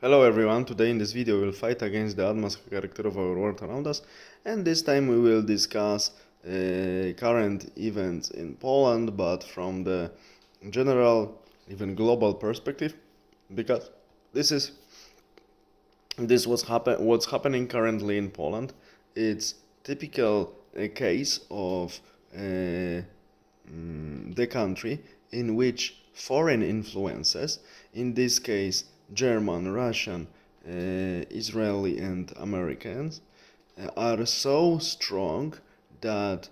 Hello everyone, today in this video we will fight against the atmosphere character of our world around us, and this time we will discuss current events in Poland, but from the general, even global perspective, because this is what's happening currently in Poland. It's typical case of the country in which foreign influences, in this case German, Russian, Israeli, and Americans, are so strong that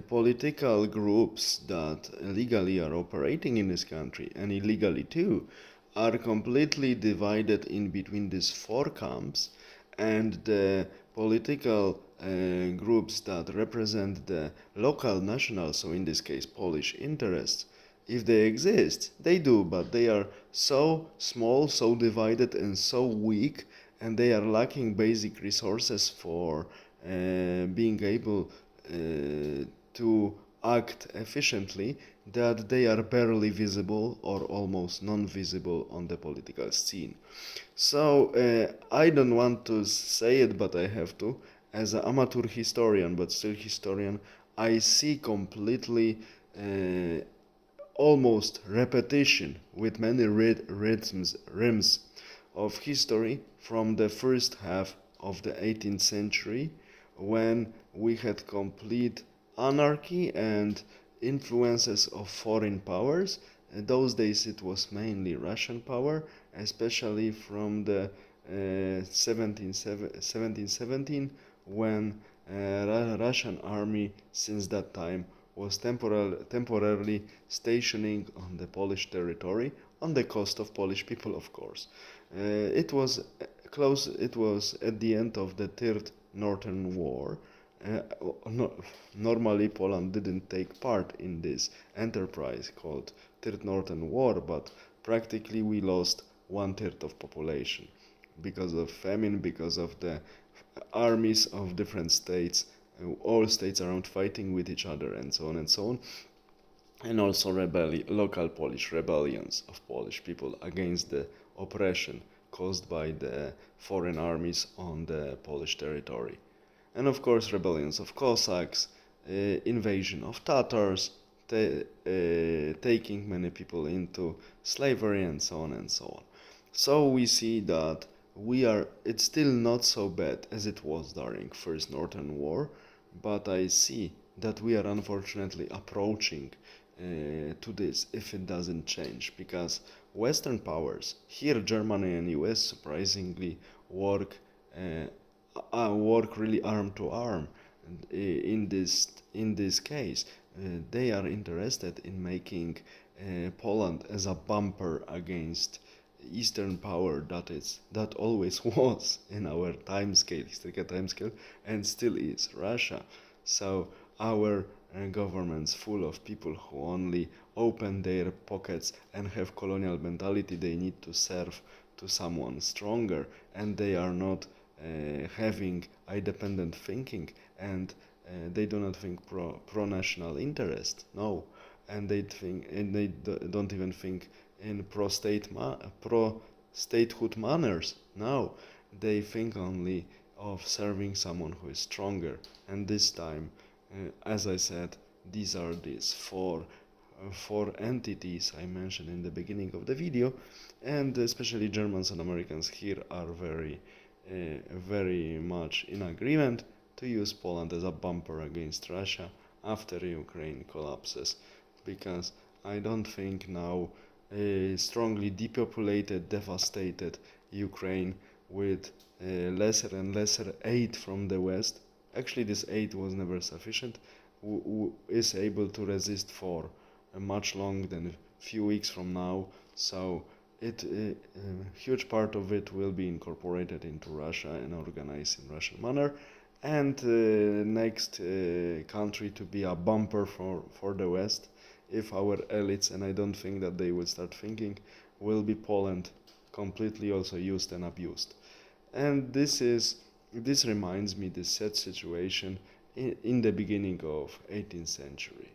political groups that legally are operating in this country and illegally too are completely divided in between these four camps, and the political groups that represent the local national, so in this case Polish interests, if they exist, they do, but they are so small, so divided, and so weak, and they are lacking basic resources for being able to act efficiently, that they are barely visible or almost non-visible on the political scene. So I don't want to say it, but I have to. As an amateur historian, but still historian, I see completely almost repetition with many rims of history from the first half of the 18th century, when we had complete anarchy and influences of foreign powers. In those days it was mainly Russian power, especially from the 1717, when Russian army since that time was temporarily stationing on the Polish territory, on the cost of Polish people, of course. It was close. It was at the end of the Third Northern War. Uh, no, Normally, Poland didn't take part in this enterprise called Third Northern War, but practically we lost one third of population because of famine, because of the armies of different states, all states around fighting with each other, and so on and so on, and also local Polish rebellions of Polish people against the oppression caused by the foreign armies on the Polish territory. And of course, rebellions of Cossacks, invasion of Tatars, taking many people into slavery, and so on and so on. So we see that it's still not so bad as it was during First Northern War, but I see that we are unfortunately approaching to this if it doesn't change, because Western powers, here Germany and US, surprisingly work really arm to arm in this case. They are interested in making Poland as a bumper against Eastern power that always was in our time scale, historical time scale, and still is Russia. So our governments full of people who only open their pockets and have colonial mentality. They need to serve to someone stronger, and they are not having independent thinking, and they do not think pro national interest. No, and they don't even think in pro statehood manners. No, they think only of serving someone who is stronger. And this time, as I said, these are these four entities I mentioned in the beginning of the video, and especially Germans and Americans here are very much in agreement to use Poland as a bumper against Russia after Ukraine collapses, because I don't think now a strongly depopulated, devastated Ukraine with lesser and lesser aid from the West, actually this aid was never sufficient, is able to resist for much longer than a few weeks from now. So a huge part of it will be incorporated into Russia and organized in Russian manner. And next country to be a bumper for the West, if our elites, and I don't think that they will start thinking, will be Poland, completely also used and abused. And this reminds me this sad situation in the beginning of 18th century,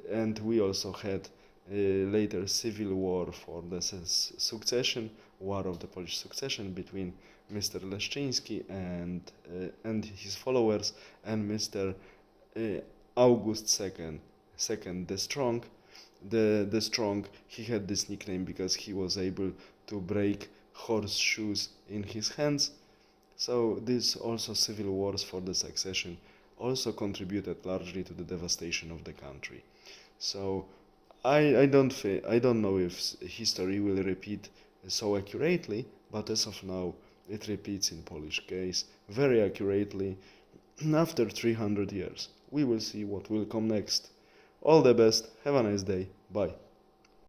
and we also had later civil war for the succession, war of the Polish succession between Mr. Leszczyński and his followers and Mr. August II the Strong. The Strong, he had this nickname because he was able to break horseshoes in his hands. So these also civil wars for the succession also contributed largely to the devastation of the country. So I don't know if history will repeat so accurately, but as of now it repeats in Polish case very accurately. After 300 years, we will see what will come next. All the best, have a nice day, bye.